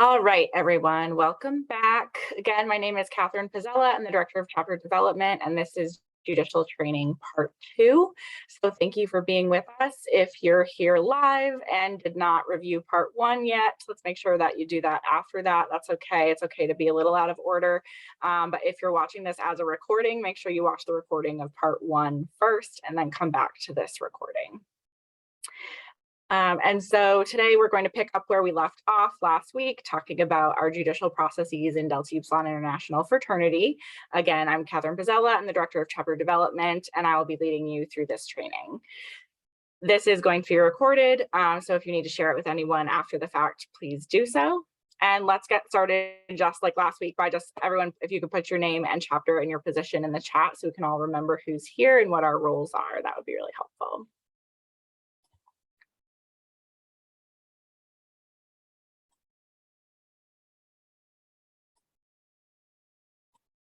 All right, everyone, welcome back. Again, my name is Catherine Pizzella. I'm the Director of Chapter Development, and this is Judicial Training Part 2. So thank you for being with us. If you're here live and did not review Part 1 yet, let's make sure that you do that after that. That's okay. It's okay to be a little out of order. But if you're watching this as a recording, make sure you watch the recording of Part 1 first and then come back to this recording. And so today we're going to pick up where we left off last week, talking about our judicial processes in Delta Upsilon International Fraternity. Again, I'm Catherine Pizzella. I'm the Director of Chapter Development, and I will be leading you through this training. This is going to be recorded, so if you need to share it with anyone after the fact, please do so. And let's get started just like last week by just everyone, if you could put your name and chapter and your position in the chat so we can all remember who's here and what our roles are. That would be really helpful.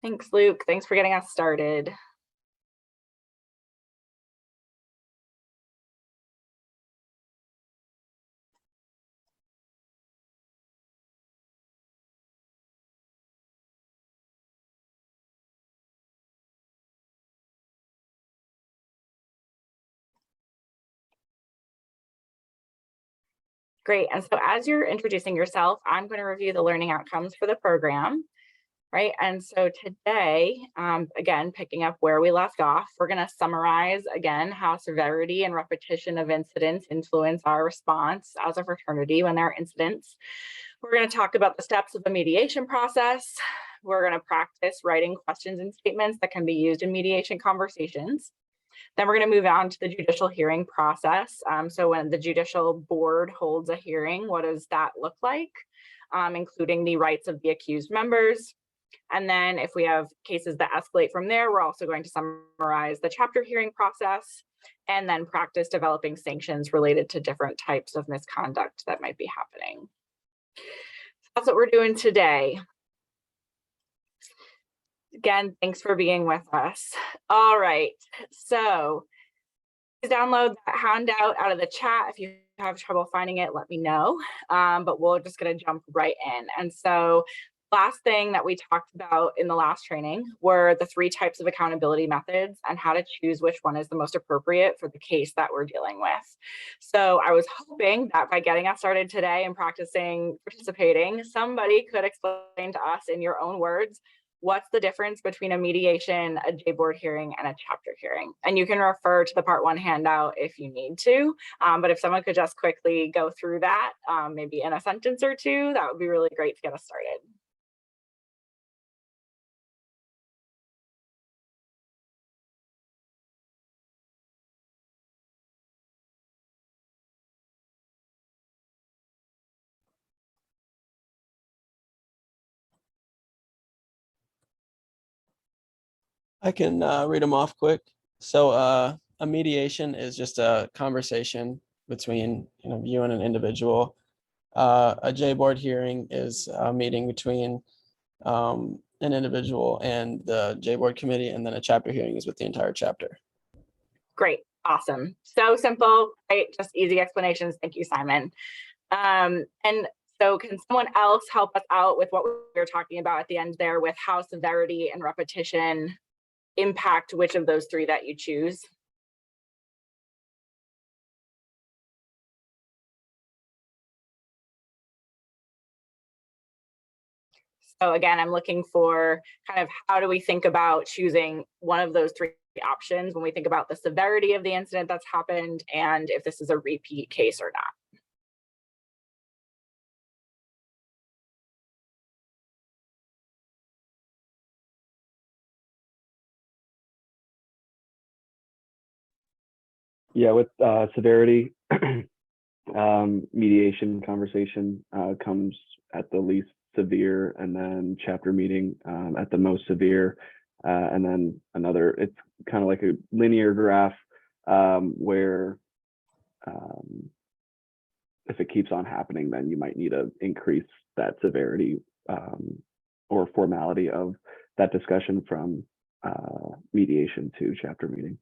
Thanks, Luke. Thanks for getting us started. Great. And so as you're introducing yourself, I'm going to review the learning outcomes for the program. Right. And so today, again, picking up where we left off, we're going to summarize again how severity and repetition of incidents influence our response as a fraternity when there are incidents. We're going to talk about the steps of the mediation process. We're going to practice writing questions and statements that can be used in mediation conversations. Then we're going to move on to the judicial hearing process. So when the Judicial Board holds a hearing, what does that look like, including the rights of the accused members? And then if we have cases that escalate from there, we're also going to summarize the chapter hearing process and then practice developing sanctions related to different types of misconduct that might be happening. That's what we're doing today. Again, thanks for being with us. All right, so please download that handout out of the chat. If you have trouble finding it, let me know. But we're just going to jump right in. And so last thing that we talked about in the last training were the 3 types of accountability methods and how to choose which one is the most appropriate for the case that we're dealing with. So I was hoping that by getting us started today and practicing participating, somebody could explain to us in your own words, what's the difference between a mediation, a J-board hearing, and a chapter hearing? And you can refer to the Part 1 handout if you need to, but if someone could just quickly go through that, maybe in a sentence or two, that would be really great to get us started. I can read them off quick. So a mediation is just a conversation between you and an individual. A J-board hearing is a meeting between an individual and the J-board committee, and then a chapter hearing is with the entire chapter. Great, awesome. So simple, right? Just easy explanations. Thank you, Simon. And so can someone else help us out with what we were talking about at the end there with how severity and repetition impact which of those 3 that you choose? So again, I'm looking for kind of how do we think about choosing one of those 3 options when we think about the severity of the incident that's happened and if this is a repeat case or not. Yeah, with severity, mediation conversation comes at the least severe, and then chapter meeting at the most severe, and then another. It's kind of like a linear graph where if it keeps on happening, then you might need to increase that severity or formality of that discussion from mediation to chapter meeting.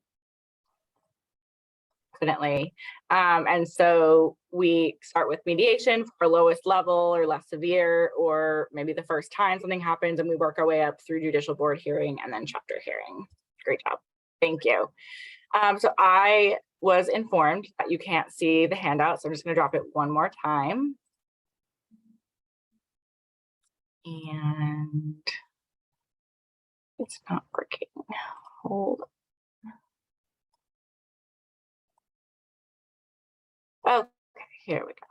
Definitely. And so we start with mediation for lowest level or less severe, or maybe the first time something happens, and we work our way up through judicial board hearing and then chapter hearing. Great job. Thank you. So I was informed that you can't see the handout, so I'm just going to drop it one more time. And it's not working. Hold. Okay, here we go.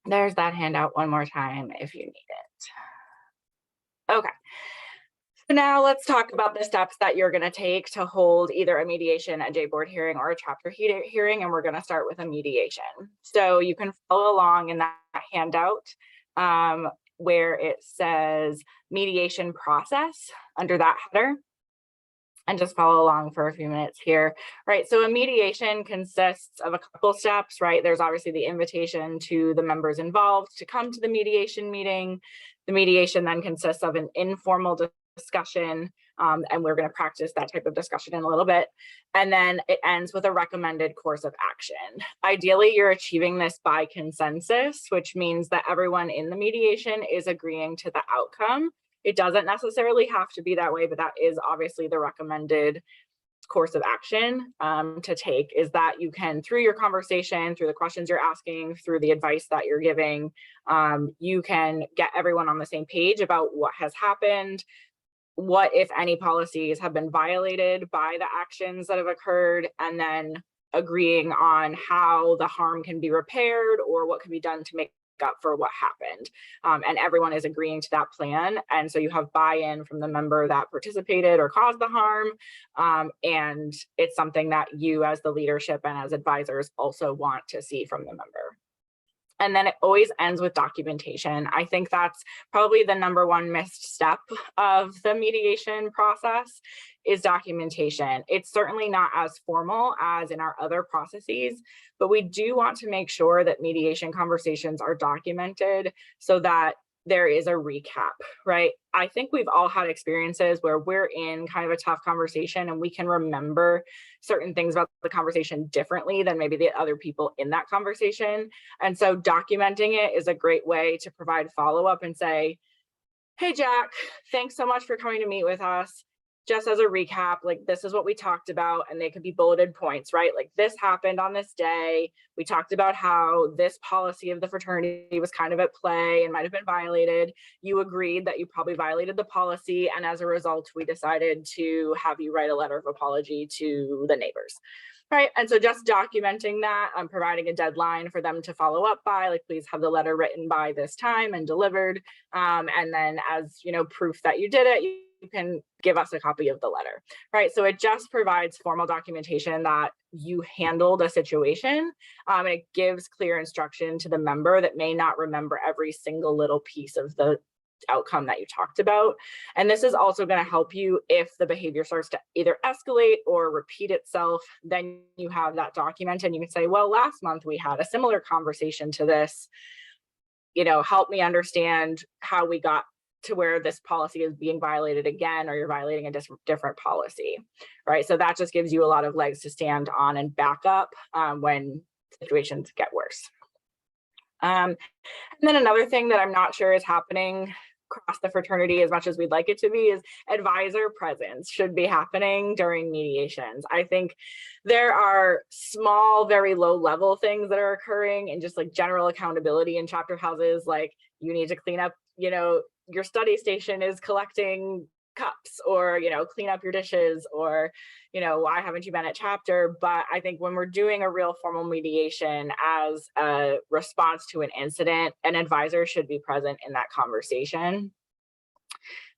There's that handout one more time if you need it. Okay. So now let's talk about the steps that you're going to take to hold either a mediation, a J-board hearing, or a chapter hearing, and we're going to start with a mediation. So you can follow along in that handout where it says mediation process under that header, and just follow along for a few minutes here, right? So a mediation consists of a couple steps, right? There's obviously the invitation to the members involved to come to the mediation meeting. The mediation then consists of an informal discussion, and we're going to practice that type of discussion in a little bit. And then it ends with a recommended course of action. Ideally, you're achieving this by consensus, which means that everyone in the mediation is agreeing to the outcome. It doesn't necessarily have to be that way, but that is obviously the recommended course of action to take, is that you can, through your conversation, through the questions you're asking, through the advice that you're giving, you can get everyone on the same page about what has happened, what, if any, policies have been violated by the actions that have occurred, and then agreeing on how the harm can be repaired or what can be done to make up for what happened. And everyone is agreeing to that plan. And so you have buy-in from the member that participated or caused the harm. And it's something that you as the leadership and as advisors also want to see from the member. And then it always ends with documentation. I think that's probably the number one missed step of the mediation process, is documentation. It's certainly not as formal as in our other processes, but we do want to make sure that mediation conversations are documented so that there is a recap, right? I think we've all had experiences where we're in kind of a tough conversation and we can remember certain things about the conversation differently than maybe the other people in that conversation. And so documenting it is a great way to provide follow-up and say, hey, Jack, thanks so much for coming to meet with us. Just as a recap, like, this is what we talked about, and they could be bulleted points, right? Like, this happened on this day. We talked about how this policy of the fraternity was kind of at play and might have been violated. You agreed that you probably violated the policy, and as a result, we decided to have you write a letter of apology to the neighbors. Right, and so just documenting that, providing a deadline for them to follow up by, like, please have the letter written by this time and delivered. And then, as you know, proof that you did it, you can give us a copy of the letter, right? So it just provides formal documentation that you handled a situation. It gives clear instruction to the member that may not remember every single little piece of the outcome that you talked about. And this is also going to help you if the behavior starts to either escalate or repeat itself. Then you have that document and you can say, well, last month we had a similar conversation to this, you know, help me understand how we got to where this policy is being violated again, or you're violating a different policy, right? So that just gives you a lot of legs to stand on and back up when situations get worse. And then another thing that I'm not sure is happening across the fraternity as much as we'd like it to be is advisor presence should be happening during mediations. I think there are small, very low level things that are occurring and just like general accountability in chapter houses, like you need to clean up, you know, your study station is collecting cups, or, you know, clean up your dishes, or, you know, why haven't you been at chapter? But I think when we're doing a real formal mediation as a response to an incident, an advisor should be present in that conversation.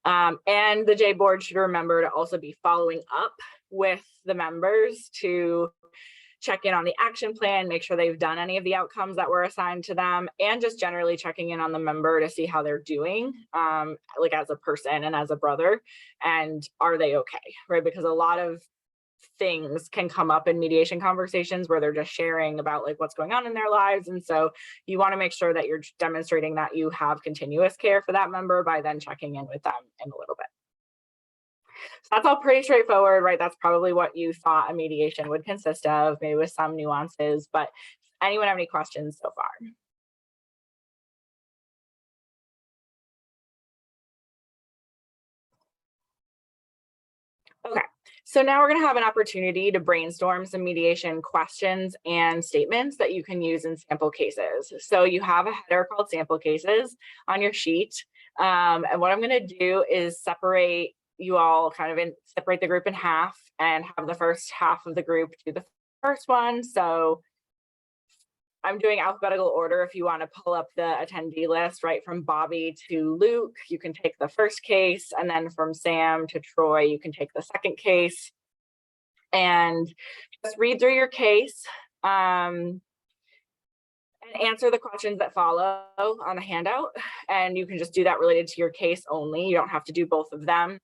And the J board should remember to also be following up with the members to check in on the action plan, make sure they've done any of the outcomes that were assigned to them, and just generally checking in on the member to see how they're doing, like as a person and as a brother, and are they okay, right? Because a lot of things can come up in mediation conversations where they're just sharing about like what's going on in their lives. And so you want to make sure that you're demonstrating that you have continuous care for that member by then checking in with them in a little bit. So that's all pretty straightforward, right? That's probably what you thought a mediation would consist of, maybe with some nuances, but anyone have any questions so far? Okay, so now we're gonna have an opportunity to brainstorm some mediation questions and statements that you can use in sample cases. So you have a header called sample cases on your sheet. And what I'm gonna do is separate you all separate the group in half and have the first half of the group do the first one. So I'm doing alphabetical order. If you want to pull up the attendee list, right from Bobby to Luke, you can take the first case, and then from Sam to Troy, you can take the second case. And just read through your case and answer the questions that follow on the handout. And you can just do that related to your case only. You don't have to do both of them.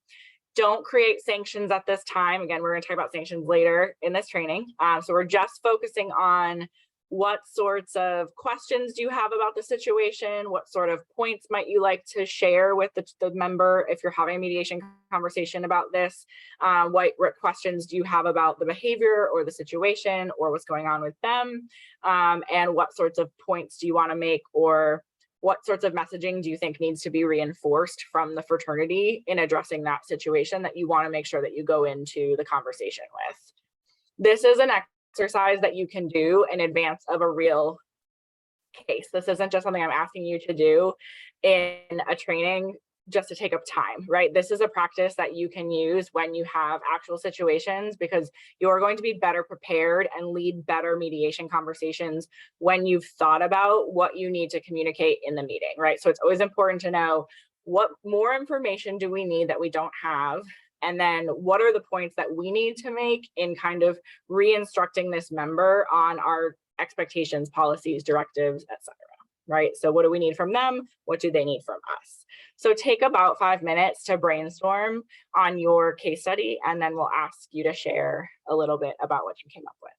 Don't create sanctions at this time. Again, we're going to talk about sanctions later in this training. So we're just focusing on what sorts of questions do you have about the situation? What sort of points might you like to share with the member if you're having a mediation conversation about this? What questions do you have about the behavior or the situation or what's going on with them? And what sorts of points do you want to make, or what sorts of messaging do you think needs to be reinforced from the fraternity in addressing that situation that you want to make sure that you go into the conversation with? This is an exercise that you can do in advance of a real case. This isn't just something I'm asking you to do in a training just to take up time, right? This is a practice that you can use when you have actual situations, because you're going to be better prepared and lead better mediation conversations when you've thought about what you need to communicate in the meeting, right? So it's always important to know what more information do we need that we don't have, and then what are the points that we need to make in kind of re-instructing this member on our expectations, policies, directives, etc. Right? So what do we need from them? What do they need from us? So take about 5 minutes to brainstorm on your case study, and then we'll ask you to share a little bit about what you came up with.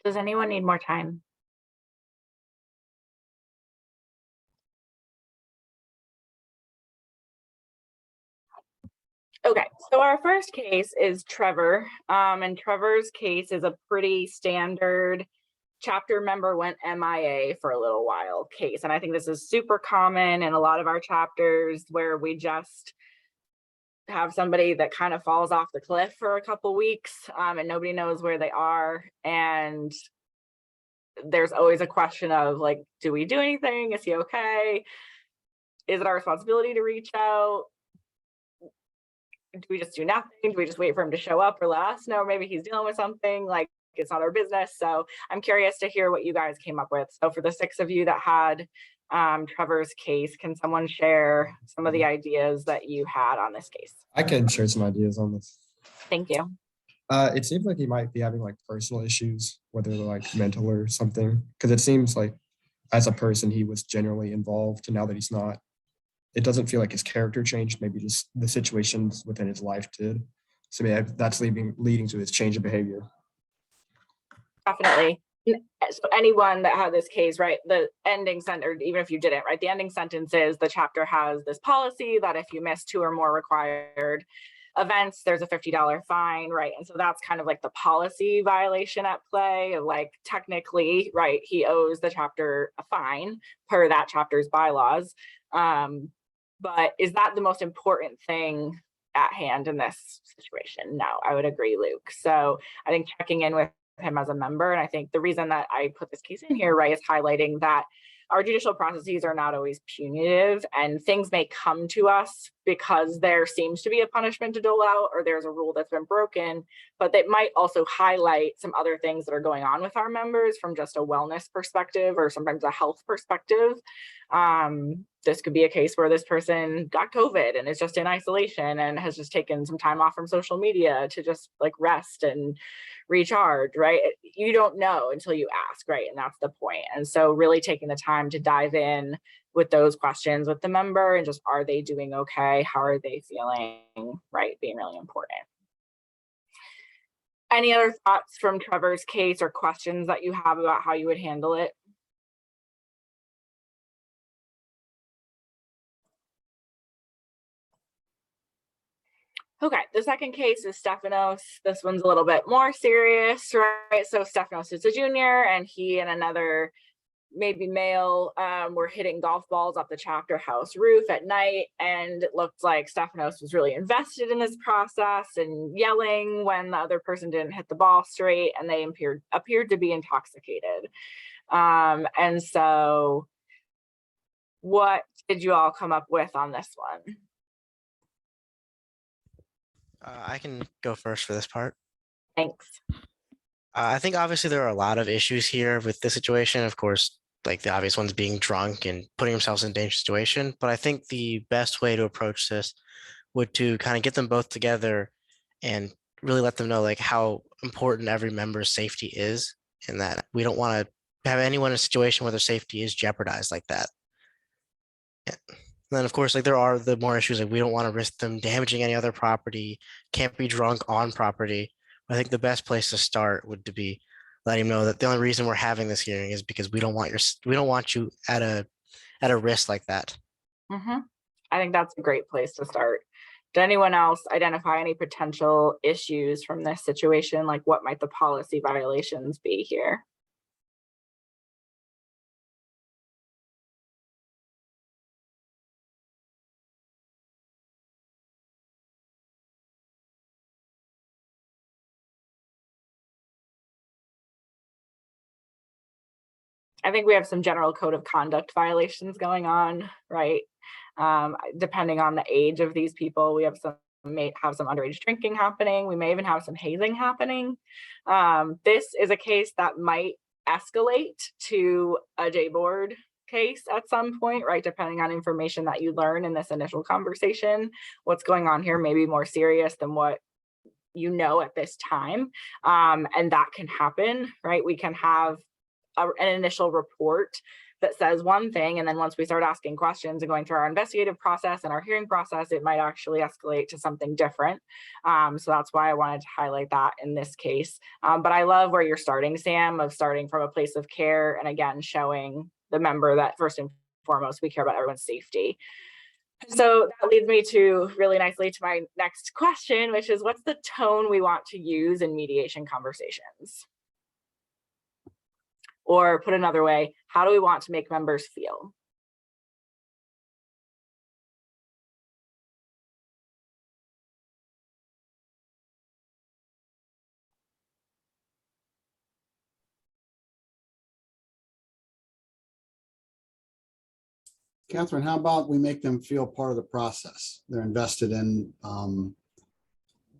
Does anyone need more time? Okay, so our first case is Trevor. And Trevor's case is a pretty standard chapter member went MIA for a little while case. And I think this is super common in a lot of our chapters where we just have somebody that kind of falls off the cliff for a couple weeks and nobody knows where they are. And there's always a question of like, do we do anything? Is he okay? Is it our responsibility to reach out? Do we just do nothing? Do we just wait for him to show up or let us know? Maybe he's dealing with something, like it's not our business. So I'm curious to hear what you guys came up with. So for the 6 of you that had Trevor's case, can someone share some of the ideas that you had on this case? I can share some ideas on this. Thank you. It seems like he might be having like personal issues, whether they're like mental or something. Because it seems like as a person, he was generally involved, and now that he's not, it doesn't feel like his character changed. Maybe just the situations within his life did. So maybe that's leading to his change of behavior. Definitely. So anyone that had this case, right, the ending sentence, or even if you didn't, right, the ending sentence is the chapter has this policy that if you miss 2 or more required events, there's a $50 fine, right? And so that's kind of like the policy violation at play of like, technically, right, he owes the chapter a fine per that chapter's bylaws. But is that the most important thing at hand in this situation? No, I would agree, Luke. So I think checking in with him as a member, and I think the reason that I put this case in here, right, is highlighting that our judicial processes are not always punitive, and things may come to us because there seems to be a punishment to dole out or there's a rule that's been broken, but they might also highlight some other things that are going on with our members from just a wellness perspective or sometimes a health perspective. This could be a case where this person got COVID and is just in isolation and has just taken some time off from social media to just like rest and recharge, right? You don't know until you ask, right? And that's the point. And so really taking the time to dive in with those questions with the member and just, are they doing okay? How are they feeling, right? Being really important. Any other thoughts from Trevor's case or questions that you have about how you would handle it? Okay, the second case is Stephanos. This one's a little bit more serious, right? So Stephanos is a junior and he and another maybe male were hitting golf balls off the chapter house roof at night, and it looked like Stephanos was really invested in this process and yelling when the other person didn't hit the ball straight, and they appeared to be intoxicated. And so what did you all come up with on this one? I can go first for this part. Thanks. I think obviously there are a lot of issues here with this situation. Of course, like the obvious ones being drunk and putting themselves in a dangerous situation. But I think the best way to approach this would to kind of get them both together and really let them know like how important every member's safety is, and that we don't want to have anyone in a situation where their safety is jeopardized like that. Yeah. And then of course, like there are the more issues, like we don't want to risk them damaging any other property, can't be drunk on property. I think the best place to start would to be letting him know that the only reason we're having this hearing is because we don't want you at a risk like that. I think that's a great place to start. Did anyone else identify any potential issues from this situation? Like what might the policy violations be here? I think we have some general code of conduct violations going on, right? Depending on the age of these people, we have may have some underage drinking happening. We may even have some hazing happening. This is a case that might escalate to a J board case at some point, right? Depending on information that you learn in this initial conversation, what's going on here may be more serious than what you know at this time. And that can happen, right? We can have an initial report that says one thing, and then once we start asking questions and going through our investigative process and our hearing process, it might actually escalate to something different. So that's why I wanted to highlight that in this case. But I love where you're starting, Sam, of starting from a place of care, and again, showing the member that first and foremost, we care about everyone's safety. So that leads me to really nicely to my next question, which is, what's the tone we want to use in mediation conversations? Or put another way, how do we want to make members feel? Catherine, how about we make them feel part of the process? They're invested in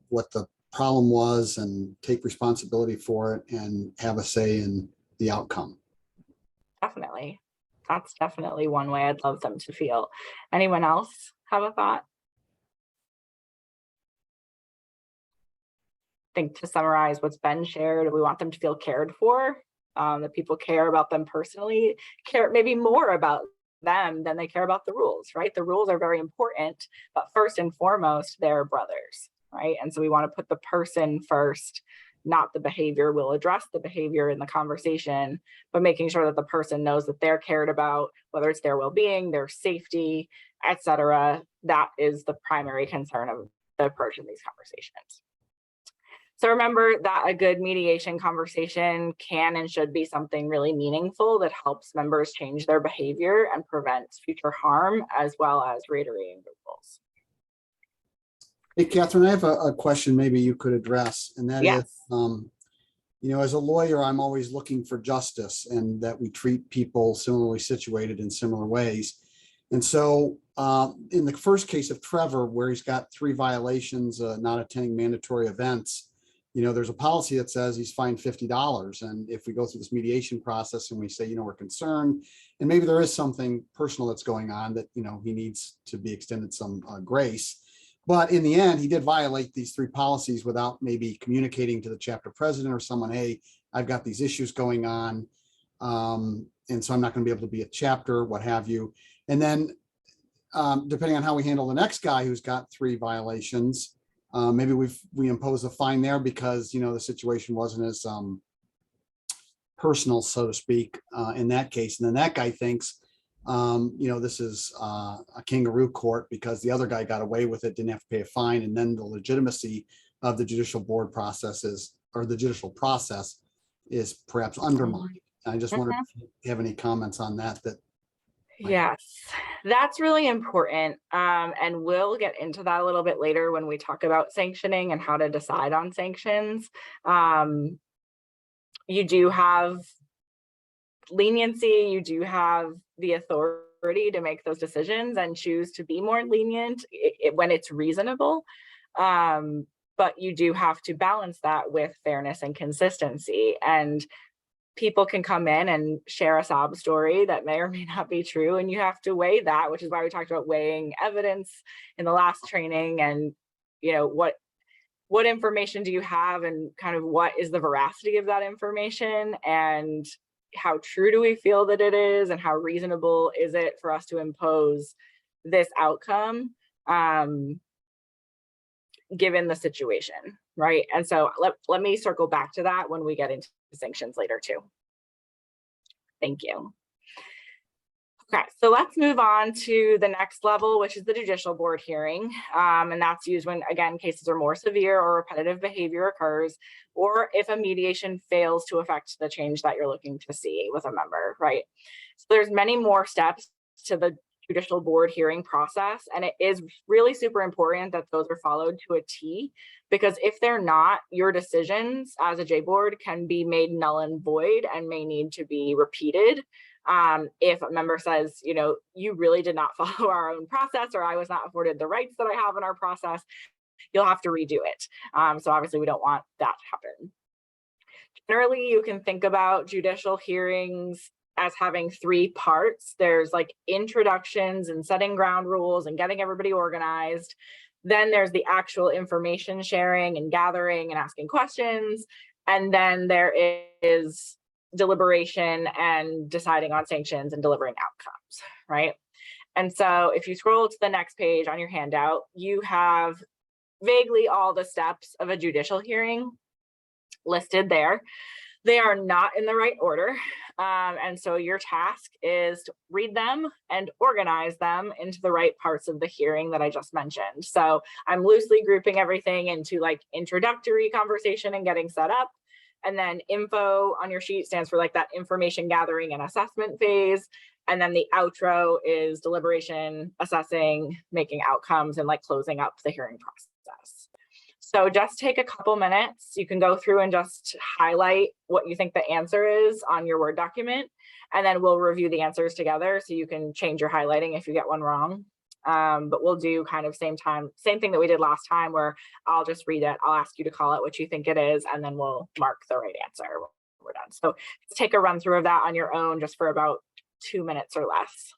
what the problem was and take responsibility for it and have a say in the outcome. Definitely. That's definitely one way I'd love them to feel. Anyone else have a thought? I think to summarize what's been shared, we want them to feel cared for, that people care about them personally, care maybe more about them than they care about the rules, right? The rules are very important, but first and foremost, they're brothers, right? And so we want to put the person first, not the behavior. We'll address the behavior in the conversation, but making sure that the person knows that they're cared about, whether it's their well-being, their safety, etc. That is the primary concern of the approach in these conversations. So remember that a good mediation conversation can and should be something really meaningful that helps members change their behavior and prevents future harm, as well as reiterating the rules. Hey, Catherine, I have a question maybe you could address, and that Yes. is, as a lawyer, I'm always looking for justice and that we treat people similarly situated in similar ways. And so in the first case of Trevor, where he's got 3 violations, not attending mandatory events, there's a policy that says he's fined $50. And if we go through this mediation process and we say, we're concerned, and maybe there is something personal that's going on that, he needs to be extended some grace. But in the end, he did violate these 3 policies without maybe communicating to the chapter president or someone, hey, I've got these issues going on. And so I'm not going to be able to be a chapter, what have you. And then depending on how we handle the next guy who's got 3 violations, maybe we impose a fine there because, the situation wasn't as personal, so to speak, in that case. And then that guy thinks, this is a kangaroo court because the other guy got away with it, didn't have to pay a fine. And then the legitimacy of the judicial board processes or the judicial process is perhaps undermined. I just wondered if you have any comments on that. Yes, that's really important. And we'll get into that a little bit later when we talk about sanctioning and how to decide on sanctions. You do have leniency, you do have the authority to make those decisions and choose to be more lenient when it's reasonable. But you do have to balance that with fairness and consistency. And people can come in and share a sob story that may or may not be true, and you have to weigh that, which is why we talked about weighing evidence in the last training. And what information do you have, and kind of what is the veracity of that information, and how true do we feel that it is, and how reasonable is it for us to impose this outcome given the situation, right? And so let me circle back to that when we get into sanctions later too. Thank you. Okay, so let's move on to the next level, which is the judicial board hearing. And that's used when, again, cases are more severe or repetitive behavior occurs, or if a mediation fails to affect the change that you're looking to see with a member, right? So there's many more steps to the judicial board hearing process, and it is really super important that those are followed to a T, because if they're not, your decisions as a J board can be made null and void and may need to be repeated. If a member says, you really did not follow our own process, or I was not afforded the rights that I have in our process, you'll have to redo it. So obviously we don't want that to happen. Generally, you can think about judicial hearings as having 3 parts. There's like introductions and setting ground rules and getting everybody organized. Then there's the actual information sharing and gathering and asking questions. And then there is deliberation and deciding on sanctions and delivering outcomes, right? And so if you scroll to the next page on your handout, you have vaguely all the steps of a judicial hearing listed there. They are not in the right order. And so your task is to read them and organize them into the right parts of the hearing that I just mentioned. So I'm loosely grouping everything into like introductory conversation and getting set up. And then info on your sheet stands for like that information gathering and assessment phase. And then the outro is deliberation, assessing, making outcomes, and like closing up the hearing process. So just take a couple minutes. You can go through and just highlight what you think the answer is on your Word document, and then we'll review the answers together so you can change your highlighting if you get one wrong. But we'll do kind of same thing that we did last time, where I'll just read it. I'll ask you to call it what you think it is, and then we'll mark the right answer when we're done. So take a run through of that on your own just for about 2 minutes or less.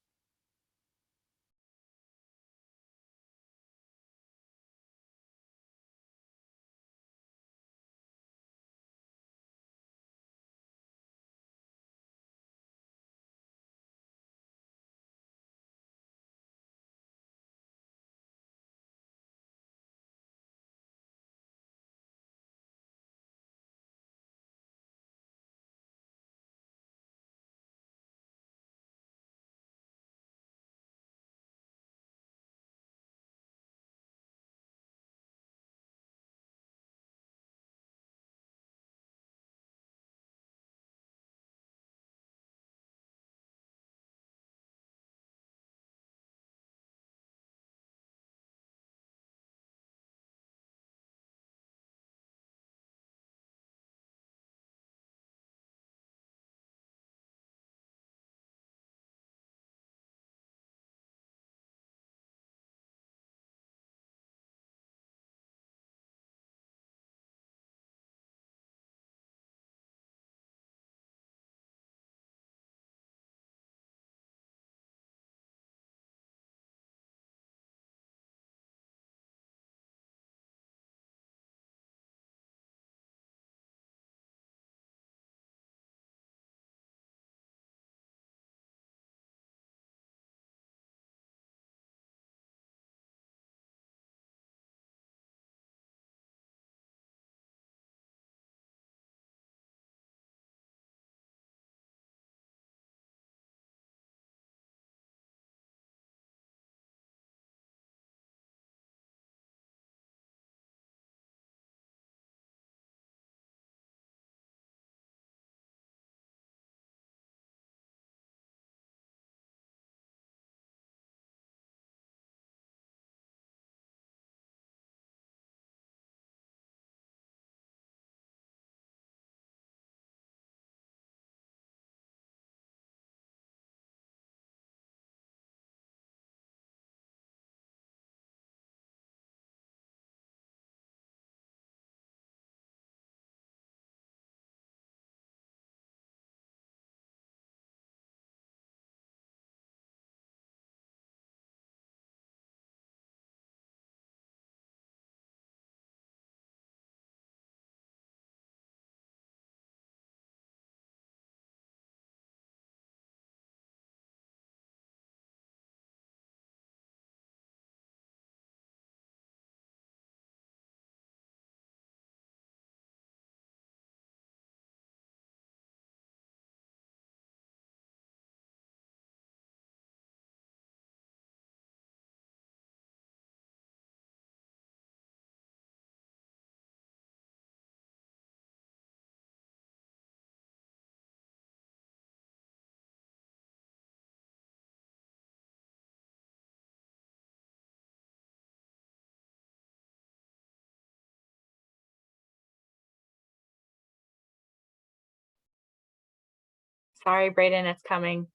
Sorry, Brayden, it's coming.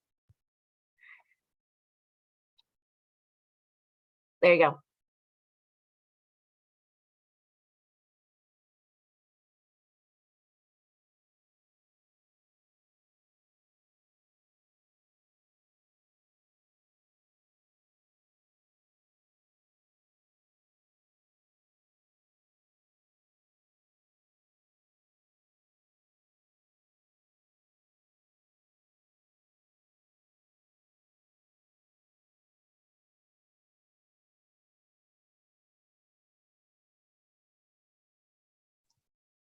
There you go.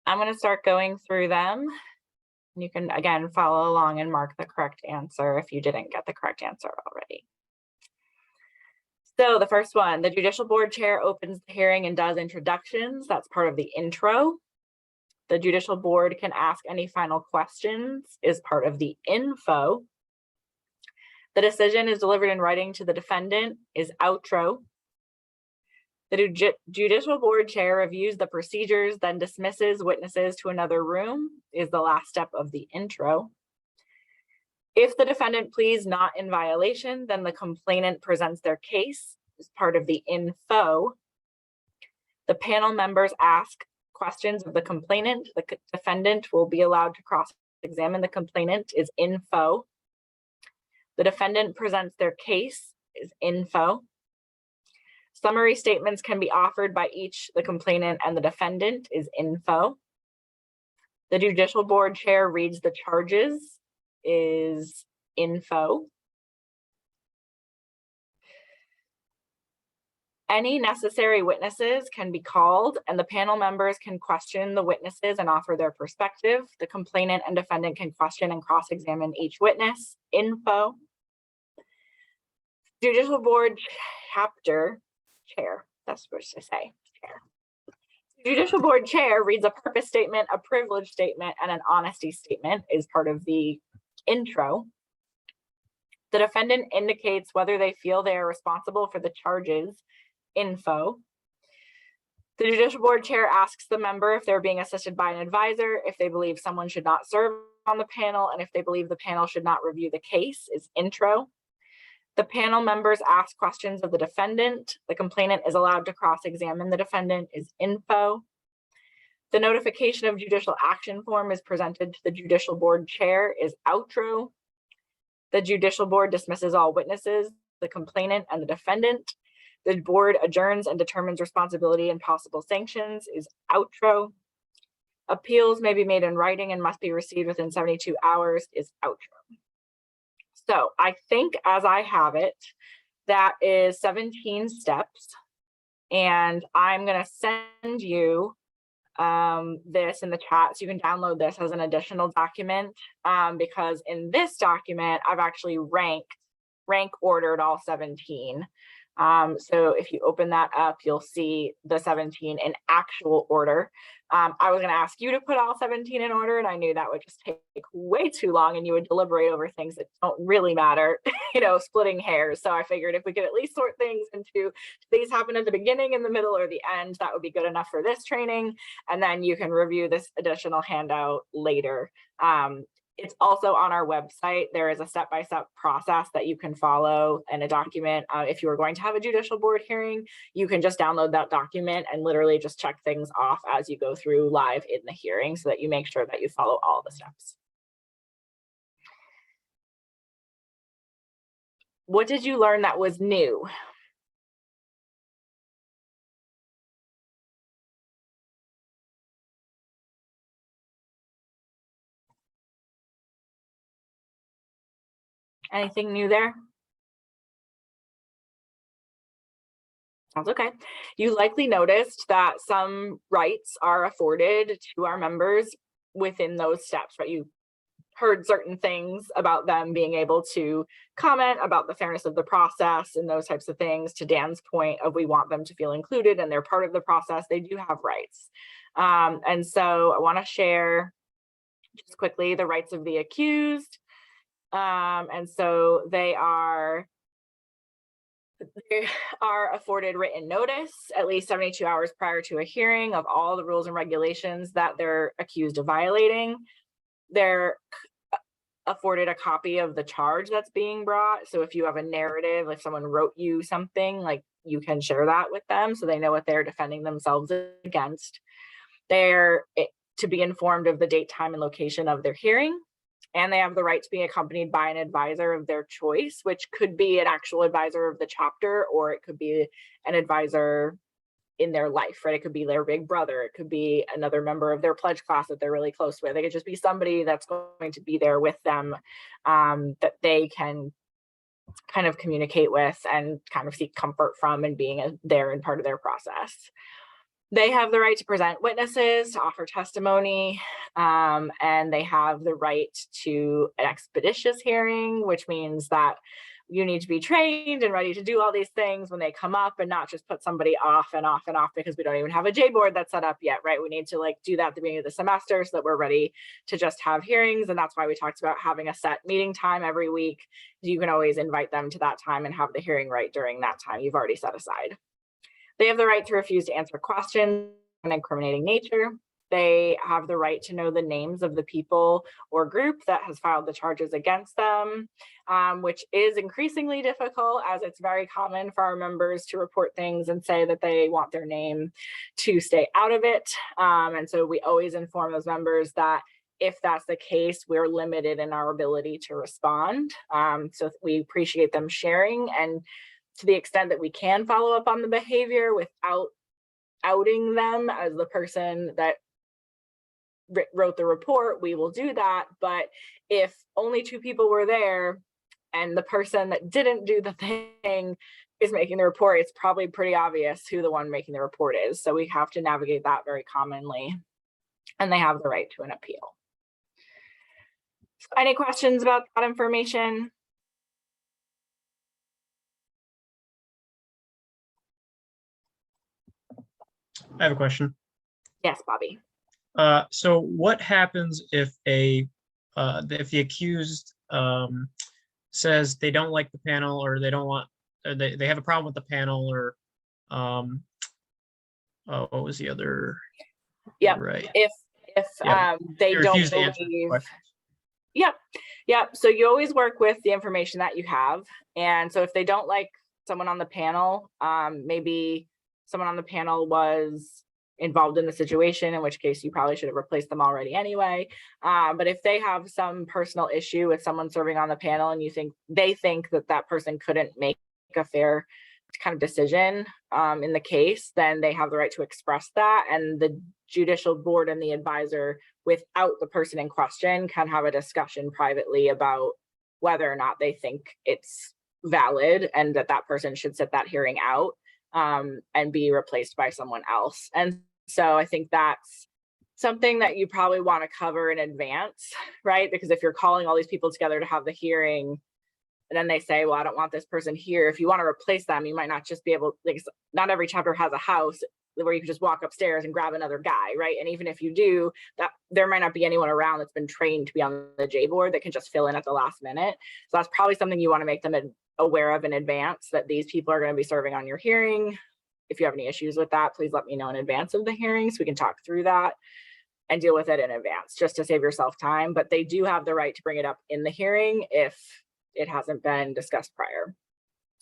I'm going to start going through them. You can, again, follow along and mark the correct answer if you didn't get the correct answer already. So the first one, the Judicial Board Chair opens the hearing and does introductions. That's part of the intro. The Judicial Board can ask any final questions is part of the info. The decision is delivered in writing to the defendant is outro. The Judicial Board Chair reviews the procedures, then dismisses witnesses to another room is the last step of the intro. If the defendant pleads not in violation, then the complainant presents their case as part of the info. The panel members ask questions of the complainant. The defendant will be allowed to cross-examine the complainant is info. The defendant presents their case is info. Summary statements can be offered by each the complainant and the defendant is info. The Judicial Board Chair reads the charges is info. Any necessary witnesses can be called and the panel members can question the witnesses and offer their perspective. The complainant and defendant can question and cross-examine each witness, info. Judicial Board Chapter Chair, that's what I say, Chair. Judicial Board Chair reads a purpose statement, a privilege statement, and an honesty statement is part of the intro. The defendant indicates whether they feel they are responsible for the charges, info. The Judicial Board Chair asks the member if they're being assisted by an advisor, if they believe someone should not serve on the panel, and if they believe the panel should not review the case is intro. The panel members ask questions of the defendant. The complainant is allowed to cross-examine the defendant is info. The notification of judicial action form is presented to the Judicial Board Chair is outro. The Judicial Board dismisses all witnesses, the complainant and the defendant. The board adjourns and determines responsibility and possible sanctions is outro. Appeals may be made in writing and must be received within 72 hours is outro. So I think as I have it, that is 17 steps. And I'm going to send you this in the chat so you can download this as an additional document because in this document, I've actually rank ordered all 17. So if you open that up, you'll see the 17 in actual order. I was going to ask you to put all 17 in order, and I knew that would just take way too long and you would deliberate over things that don't really matter, splitting hairs. So I figured if we could at least sort things into these happen at the beginning, in the middle, or the end, that would be good enough for this training. And then you can review this additional handout later. It's also on our website. There is a step-by-step process that you can follow in a document. If you are going to have a judicial board hearing, you can just download that document and literally just check things off as you go through live in the hearing so that you make sure that you follow all the steps. What did you learn that was new? Anything new there? Sounds okay. You likely noticed that some rights are afforded to our members within those steps, right? You heard certain things about them being able to comment about the fairness of the process and those types of things. To Dan's point of we want them to feel included and they're part of the process, they do have rights. And so I want to share just quickly the rights of the accused. And so they are afforded written notice at least 72 hours prior to a hearing of all the rules and regulations that they're accused of violating. They're afforded a copy of the charge that's being brought. So if you have a narrative, if someone wrote you something, like you can share that with them so they know what they're defending themselves against. They're to be informed of the date, time, and location of their hearing. And they have the right to be accompanied by an advisor of their choice, which could be an actual advisor of the chapter, or it could be an advisor in their life, right? It could be their big brother. It could be another member of their pledge class that they're really close with. It could just be somebody that's going to be there with them that they can kind of communicate with and kind of seek comfort from and being there and part of their process. They have the right to present witnesses, to offer testimony, and they have the right to an expeditious hearing, which means that you need to be trained and ready to do all these things when they come up, and not just put somebody off and off and off because we don't even have a J board that's set up yet, right? We need to like do that at the beginning of the semester so that we're ready to just have hearings. And that's why we talked about having a set meeting time every week. You can always invite them to that time and have the hearing right during that time you've already set aside. They have the right to refuse to answer questions of an incriminating nature. They have the right to know the names of the people or group that has filed the charges against them, which is increasingly difficult, as it's very common for our members to report things and say that they want their name to stay out of it. And so we always inform those members that if that's the case, we're limited in our ability to respond. So we appreciate them sharing, and to the extent that we can follow up on the behavior without outing them as the person that wrote the report, we will do that. But if only 2 people were there and the person that didn't do the thing is making the report, it's probably pretty obvious who the one making the report is. So we have to navigate that very commonly. And they have the right to an appeal. So any questions about that information? I have a question. Yes, Bobby. So what happens if the accused says they don't like the panel, or they don't want, or they have a problem with the panel, or what was the other? Yep. Right. If Yeah. they don't refuse to answer believe. questions. Yep. So you always work with the information that you have. And so if they don't like someone on the panel, maybe someone on the panel was involved in the situation, in which case you probably should have replaced them already anyway. But if they have some personal issue with someone serving on the panel and they think that that person couldn't make a fair kind of decision in the case, then they have the right to express that. And the judicial board and the advisor, without the person in question, can have a discussion privately about whether or not they think it's valid and that that person should sit that hearing out and be replaced by someone else. And so I think that's something that you probably want to cover in advance, right? Because if you're calling all these people together to have the hearing, and then they say, well, I don't want this person here. If you want to replace them, you might not just be able, like, not every chapter has a house where you can just walk upstairs and grab another guy, right? And even if you do, that there might not be anyone around that's been trained to be on the J board that can just fill in at the last minute. So that's probably something you want to make them aware of in advance, that these people are going to be serving on your hearing. If you have any issues with that, please let me know in advance of the hearing so we can talk through that and deal with it in advance, just to save yourself time. But they do have the right to bring it up in the hearing if it hasn't been discussed prior.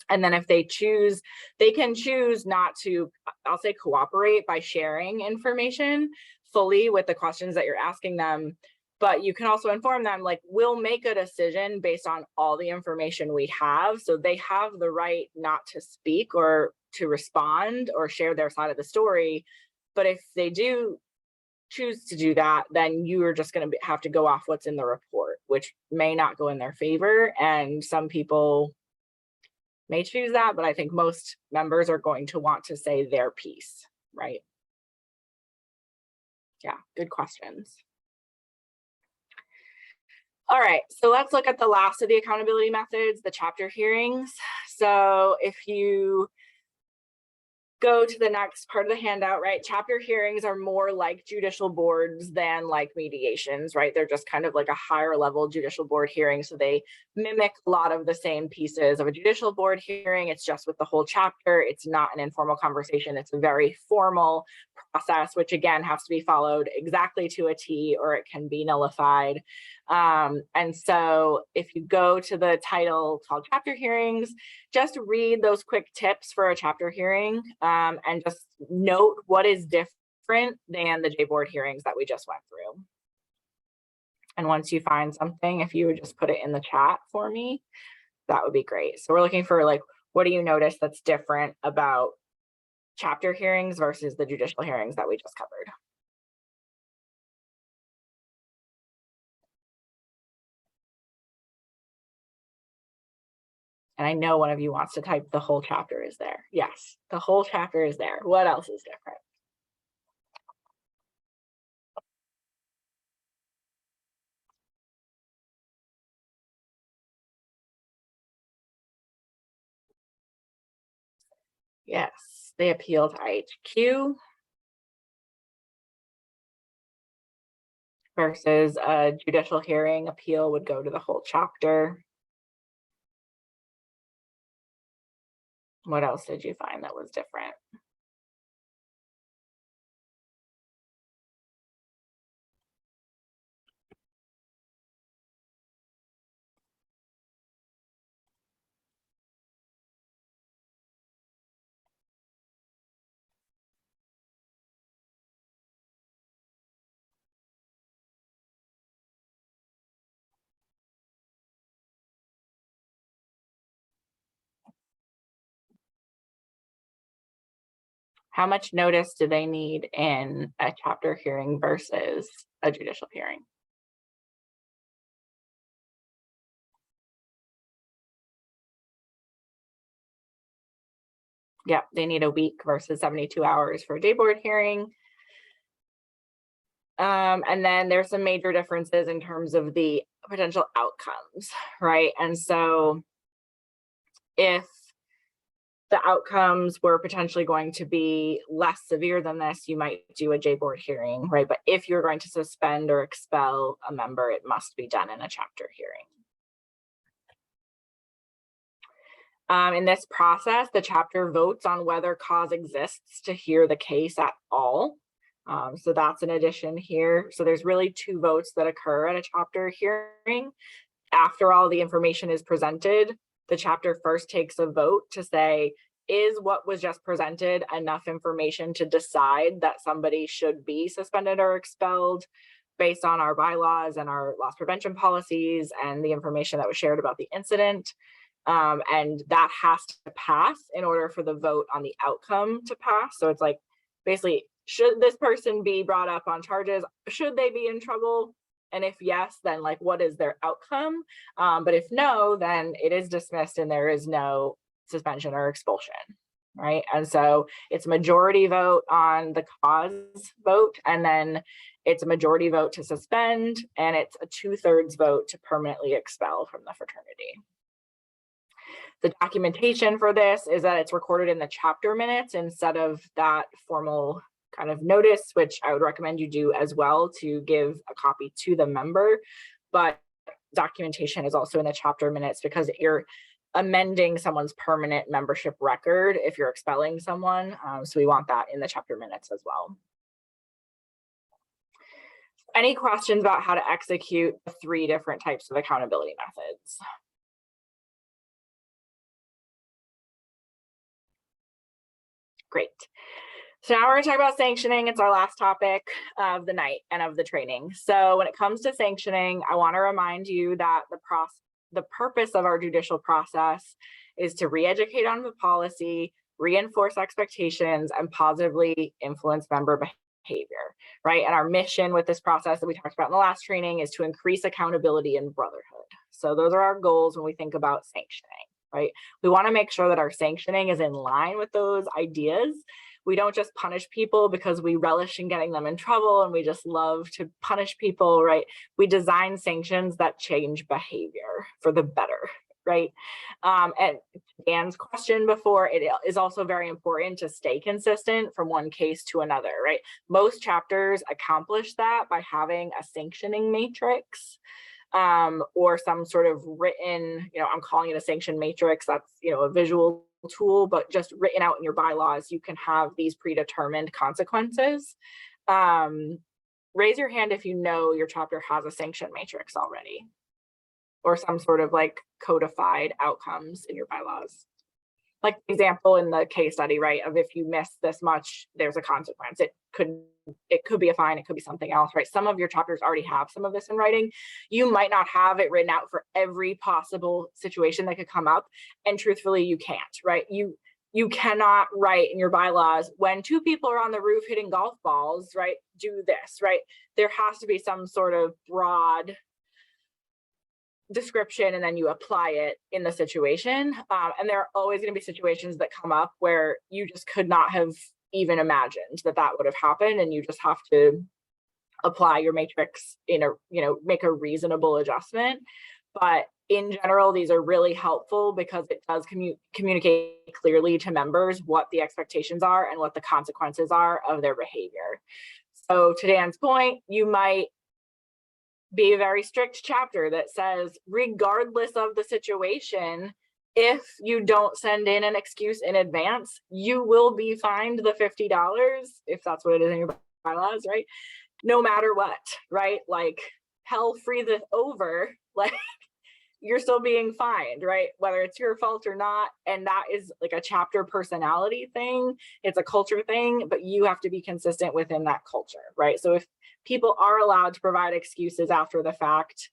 And then if they choose, they can choose not to, I'll say, cooperate by sharing information fully with the questions that you're asking them. But you can also inform them, like, we'll make a decision based on all the information we have. So they have the right not to speak or to respond or share their side of the story. But if they do choose to do that, then you are just going to have to go off what's in the report, which may not go in their favor. And some people may choose that, but I think most members are going to want to say their piece, right? Yeah, good questions. All right, so let's look at the last of the accountability methods, the chapter hearings. So if you go to the next part of the handout, right? Chapter hearings are more like judicial boards than like mediations, right? They're just kind of like a higher level judicial board hearing. So they mimic a lot of the same pieces of a judicial board hearing. It's just with the whole chapter. It's not an informal conversation. It's a very formal process, which again has to be followed exactly to a T or it can be nullified. And so if you go to the title called chapter hearings, just read those quick tips for a chapter hearing and just note what is different than the J board hearings that we just went through. And once you find something, if you would just put it in the chat for me, that would be great. So we're looking for, like, what do you notice that's different about chapter hearings versus the judicial hearings that we just covered? And I know one of you wants to type the whole chapter is there. Yes, the whole chapter is there. What else is different? Yes, they appeal to IHQ versus a judicial hearing appeal would go to the whole chapter. What else did you find that was different? How much notice do they need in a chapter hearing versus a judicial hearing? Yeah, they need a week versus 72 hours for a day board hearing. And then there's some major differences in terms of the potential outcomes, right? And so if the outcomes were potentially going to be less severe than this, you might do a J board hearing, right? But if you're going to suspend or expel a member, it must be done in a chapter hearing. In this process, the chapter votes on whether cause exists to hear the case at all. So that's an addition here. So there's really two votes that occur at a chapter hearing. After all the information is presented, the chapter first takes a vote to say, is what was just presented enough information to decide that somebody should be suspended or expelled based on our bylaws and our loss prevention policies and the information that was shared about the incident. And that has to pass in order for the vote on the outcome to pass. So it's like, basically, should this person be brought up on charges? Should they be in trouble? And if yes, then like, what is their outcome? But if no, then it is dismissed and there is no suspension or expulsion, right? And so it's a majority vote on the cause vote, and then it's a majority vote to suspend, and it's a 2/3 vote to permanently expel from the fraternity. The documentation for this is that it's recorded in the chapter minutes instead of that formal kind of notice, which I would recommend you do as well to give a copy to the member. But documentation is also in the chapter minutes because you're amending someone's permanent membership record if you're expelling someone. So we want that in the chapter minutes as well. Any questions about how to execute the 3 different types of accountability methods? Great. So now we're going to talk about sanctioning. It's our last topic of the night and of the training. So when it comes to sanctioning, I want to remind you that the purpose of our judicial process is to re-educate on the policy, reinforce expectations, and positively influence member behavior, right? And our mission with this process that we talked about in the last training is to increase accountability and brotherhood. So those are our goals when we think about sanctioning, right? We want to make sure that our sanctioning is in line with those ideas. We don't just punish people because we relish in getting them in trouble and we just love to punish people, right? We design sanctions that change behavior for the better, right? And Dan's question before, it is also very important to stay consistent from one case to another, right? Most chapters accomplish that by having a sanctioning matrix or some sort of written, I'm calling it a sanction matrix. That's, a visual tool, but just written out in your bylaws, you can have these predetermined consequences. Raise your hand if you know your chapter has a sanction matrix already, or some sort of like codified outcomes in your bylaws. Like example in the case study, right, of if you miss this much, there's a consequence. It could be a fine, it could be something else, right? Some of your chapters already have some of this in writing. You might not have it written out for every possible situation that could come up, and truthfully, you can't, right? You cannot write in your bylaws, when 2 people are on the roof hitting golf balls, right, do this, right? There has to be some sort of broad description, and then you apply it in the situation. And there are always going to be situations that come up where you just could not have even imagined that would have happened, and you just have to apply your matrix in a, make a reasonable adjustment. But in general, these are really helpful because it does communicate clearly to members what the expectations are and what the consequences are of their behavior. So to Dan's point, you might be a very strict chapter that says, regardless of the situation, if you don't send in an excuse in advance, you will be fined the $50, if that's what it is in your bylaws, right? No matter what, right? Like hell freezeth over, like you're still being fined, right? Whether it's your fault or not. And that is like a chapter personality thing. It's a culture thing, but you have to be consistent within that culture, right? So if people are allowed to provide excuses after the fact,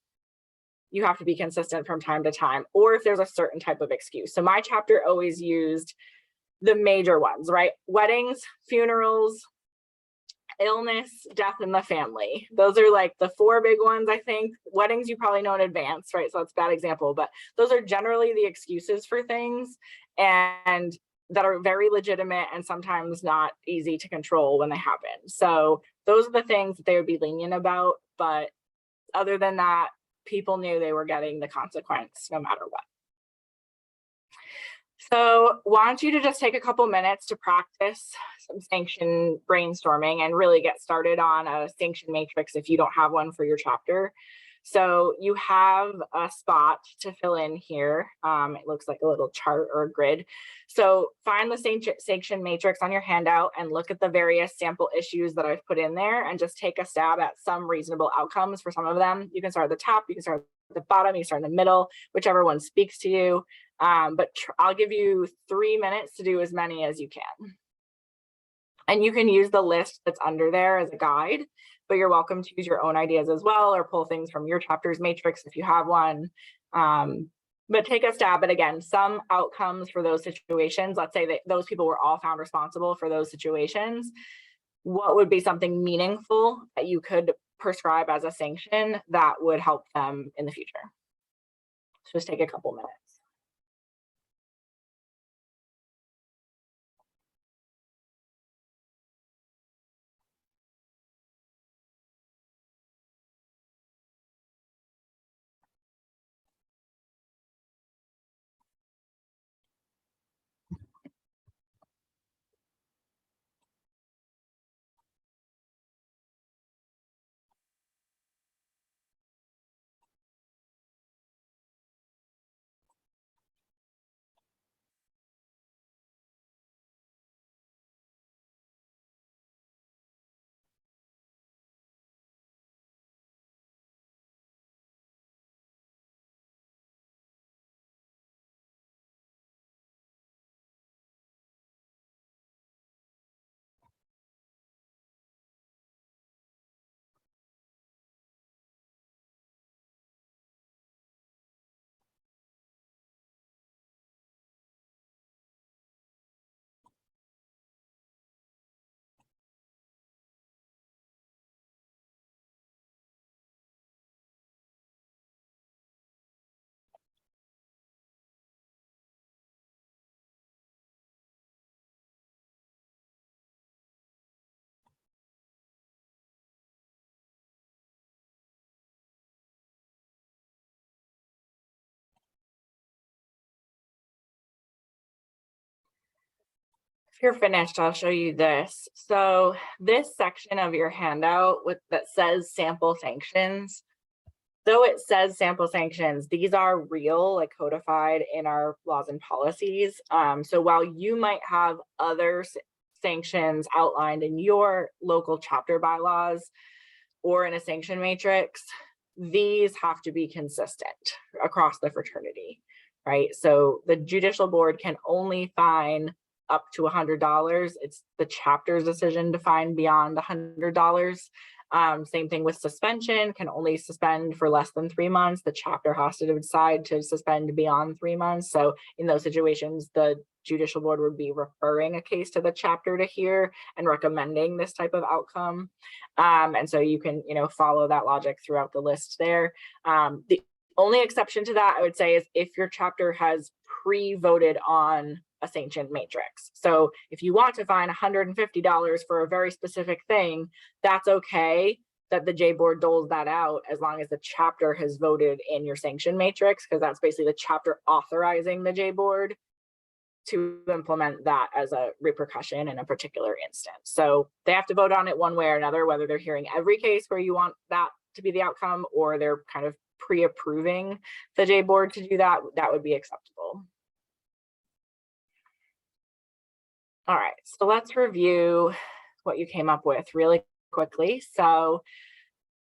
you have to be consistent from time to time, or if there's a certain type of excuse. So my chapter always used the major ones, right? Weddings, funerals, illness, death in the family. Those are like the 4 big ones, I think. Weddings you probably know in advance, right? So that's a bad example, but those are generally the excuses for things and that are very legitimate and sometimes not easy to control when they happen. So those are the things that they would be lenient about. But other than that, people knew they were getting the consequence no matter what. So want you to just take a couple minutes to practice some sanction brainstorming and really get started on a sanction matrix if you don't have one for your chapter. So you have a spot to fill in here. It looks like a little chart or a grid. So find the sanction matrix on your handout and look at the various sample issues that I've put in there and just take a stab at some reasonable outcomes for some of them. You can start at the top, you can start at the bottom, you can start in the middle, whichever one speaks to you. But I'll give you 3 minutes to do as many as you can. And you can use the list that's under there as a guide, but you're welcome to use your own ideas as well, or pull things from your chapter's matrix if you have one. But take a stab at, again, some outcomes for those situations. Let's say that those people were all found responsible for those situations. What would be something meaningful that you could prescribe as a sanction that would help them in the future? So just take a couple minutes. If you're finished, I'll show you this. So this section of your handout that says sample sanctions, though it says sample sanctions, these are real, like codified in our laws and policies. So while you might have other sanctions outlined in your local chapter bylaws or in a sanction matrix, these have to be consistent across the fraternity, right? So the judicial board can only fine up to $100. It's the chapter's decision to fine beyond $100. Same thing with suspension, can only suspend for less than 3 months. The chapter has to decide to suspend beyond 3 months. So in those situations, the judicial board would be referring a case to the chapter to hear and recommending this type of outcome. And so you can, follow that logic throughout the list there. The only exception to that, I would say, is if your chapter has pre-voted on a sanction matrix. So if you want to fine $150 for a very specific thing, that's okay. that the J board doles that out as long as the chapter has voted in your sanction matrix, because that's basically the chapter authorizing the J board to implement that as a repercussion in a particular instance. So they have to vote on it one way or another, whether they're hearing every case where you want that to be the outcome, or they're kind of pre-approving the J board to do that, that would be acceptable. All right, so let's review what you came up with really quickly. So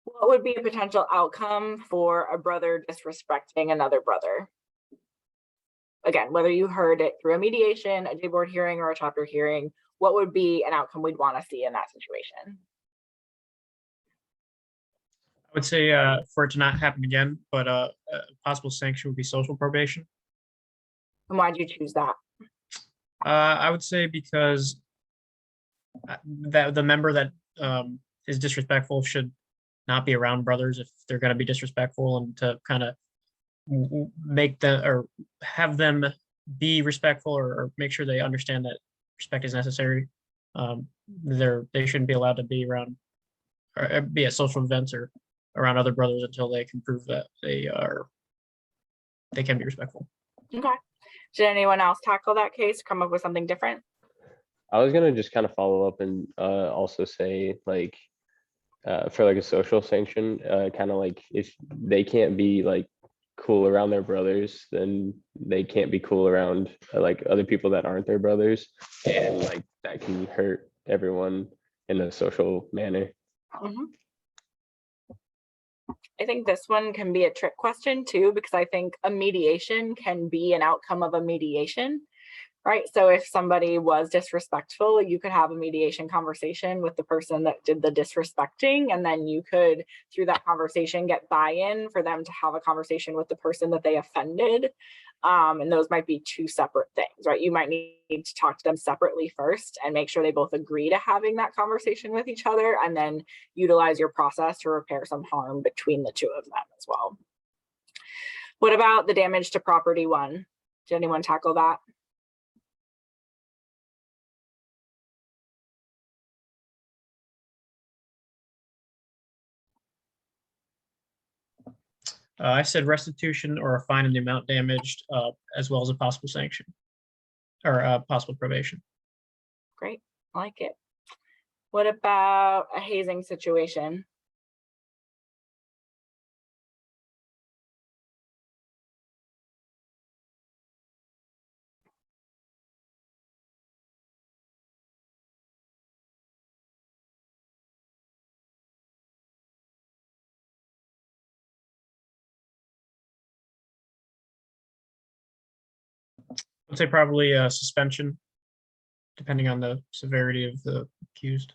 what would be a potential outcome for a brother disrespecting another brother? Again, whether you heard it through a mediation, a J board hearing, or a chapter hearing, what would be an outcome we'd want to see in that situation? I would say for it to not happen again, but a possible sanction would be social probation. And why'd you choose that? I would say because that the member that is disrespectful should not be around brothers if they're going to be disrespectful, and to kind of make them or have them be respectful, or make sure they understand that respect is necessary. They shouldn't be allowed to be around or be at social events or around other brothers until they can prove that they can be respectful. Okay. Did anyone else tackle that case, come up with something different? I was gonna just kind of follow up and also say, like, for like a social sanction, kind of like if they can't be like cool around their brothers, then they can't be cool around like other people that aren't their brothers, and like that can hurt everyone in a social manner. Mhm. I think this one can be a trick question too, because I think a mediation can be an outcome of a mediation, right? So if somebody was disrespectful, you could have a mediation conversation with the person that did the disrespecting, and then you could, through that conversation, get buy-in for them to have a conversation with the person that they offended. And those might be two separate things, right? You might need to talk to them separately first and make sure they both agree to having that conversation with each other, and then utilize your process to repair some harm between the two of them as well. What about the damage to property one? Did anyone tackle that? I said restitution or a fine in the amount damaged, as well as a possible sanction or possible probation. Great, I like it. What about a hazing situation? I'd say probably a suspension, depending on the severity of the accused.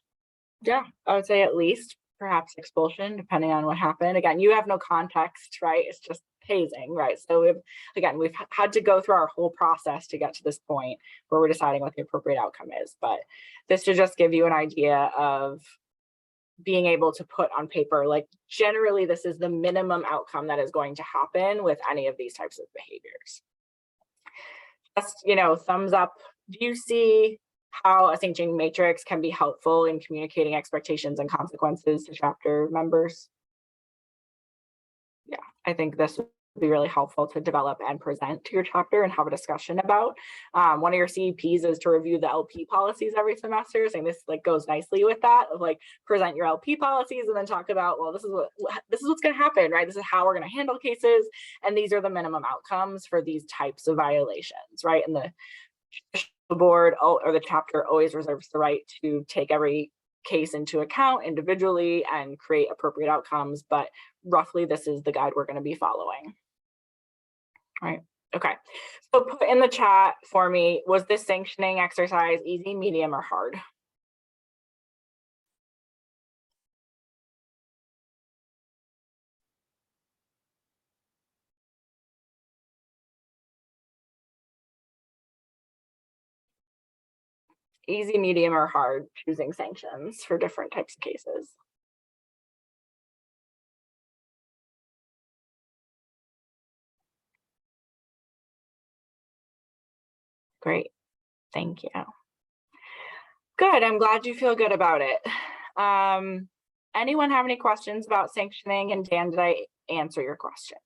Yeah, I would say at least perhaps expulsion, depending on what happened. Again, you have no context, right? It's just hazing, right? So we've had to go through our whole process to get to this point where we're deciding what the appropriate outcome is. But this should just give you an idea of being able to put on paper, like, generally this is the minimum outcome that is going to happen with any of these types of behaviors. Just, thumbs up. Do you see how a sanctioning matrix can be helpful in communicating expectations and consequences to chapter members? Yeah, I think this would be really helpful to develop and present to your chapter and have a discussion about. One of your CEPs is to review the LP policies every semester, saying this like goes nicely with that, of like present your LP policies and then talk about, well, this is what's going to happen, right? This is how we're going to handle cases, and these are the minimum outcomes for these types of violations, right? And the Judicial Board or the chapter always reserves the right to take every case into account individually and create appropriate outcomes, but roughly this is the guide we're going to be following. Right. Okay. So put in the chat for me, was this sanctioning exercise easy, medium, or hard? Easy, medium, or hard choosing sanctions for different types of cases? Great. Thank you. Good. I'm glad you feel good about it. anyone have any questions about sanctioning? And Dan, did I answer your question?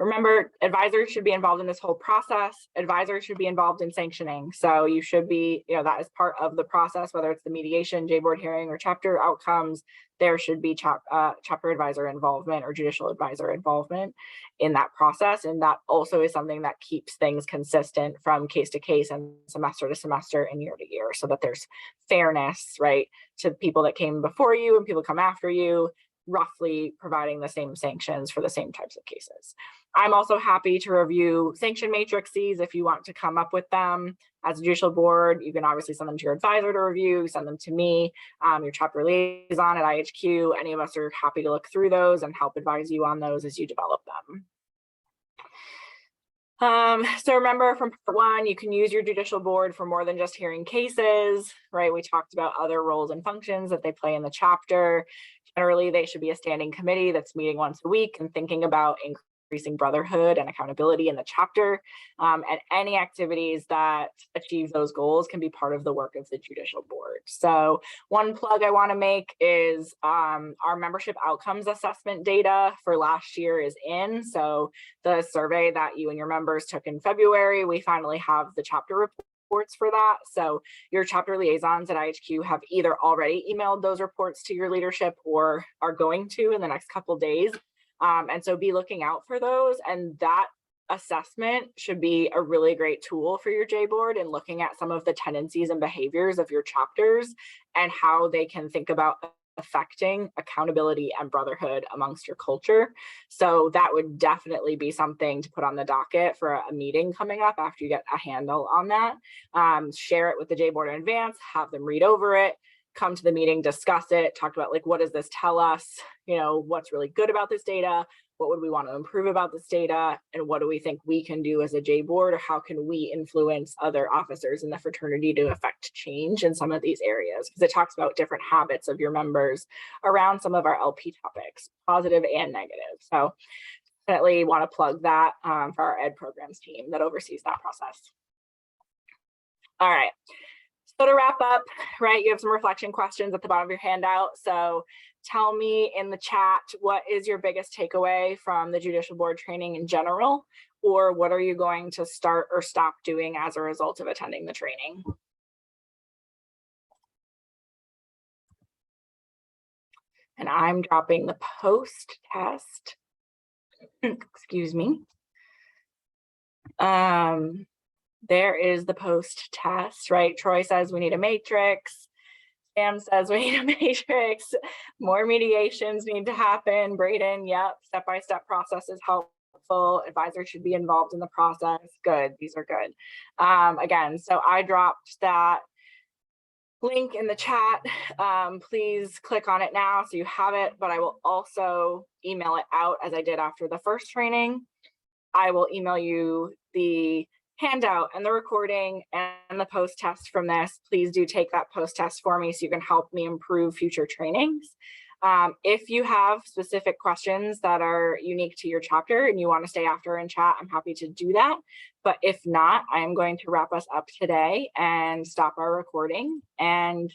Remember, advisors should be involved in this whole process. Advisors should be involved in sanctioning. So you should be, that is part of the process, whether it's the mediation, J-board hearing, or chapter outcomes, there should be chapter advisor involvement or judicial advisor involvement in that process. And that also is something that keeps things consistent from case to case and semester to semester and year to year, so that there's fairness, right, to people that came before you and people come after you, roughly providing the same sanctions for the same types of cases. I'm also happy to review sanction matrices if you want to come up with them as a judicial board. You can obviously send them to your advisor to review, send them to me, your chapter liaison at IHQ. Any of us are happy to look through those and help advise you on those as you develop them. So remember, from part 1, you can use your judicial board for more than just hearing cases, right? We talked about other roles and functions that they play in the chapter. Generally, they should be a standing committee that's meeting once a week and thinking about increasing brotherhood and accountability in the chapter. And any activities that achieve those goals can be part of the work of the judicial board. So one plug I want to make is our membership outcomes assessment data for last year is in. So the survey that you and your members took in February, we finally have the chapter reports for that. So your chapter liaisons at IHQ have either already emailed those reports to your leadership or are going to in the next couple of days. And so be looking out for those. And that assessment should be a really great tool for your J board in looking at some of the tendencies and behaviors of your chapters and how they can think about affecting accountability and brotherhood amongst your culture. So that would definitely be something to put on the docket for a meeting coming up after you get a handle on that. Share it with the J board in advance, have them read over it, come to the meeting, discuss it, talk about like, what does this tell us? What's really good about this data? What would we want to improve about this data? And what do we think we can do as a J board, or how can we influence other officers in the fraternity to affect change in some of these areas? Because it talks about different habits of your members around some of our LP topics, positive and negative. So definitely want to plug that for our ed programs team that oversees that process. All right. So to wrap up, right, you have some reflection questions at the bottom of your handout. So tell me in the chat, what is your biggest takeaway from the judicial board training in general, or what are you going to start or stop doing as a result of attending the training? And I'm dropping the post test. Excuse me. There is the post test, right? Troy says we need a matrix. Sam says we need a matrix. More mediations need to happen. Braden, yep. Step-by-step process is helpful. Advisors should be involved in the process. Good. These are good. Again, so I dropped that link in the chat. Please click on it now so you have it, but I will also email it out as I did after the first training. I will email you the handout and the recording and the post test from this. Please do take that post test for me so you can help me improve future trainings. If you have specific questions that are unique to your chapter and you want to stay after and chat, I'm happy to do that. But if not, I am going to wrap us up today and stop our recording, and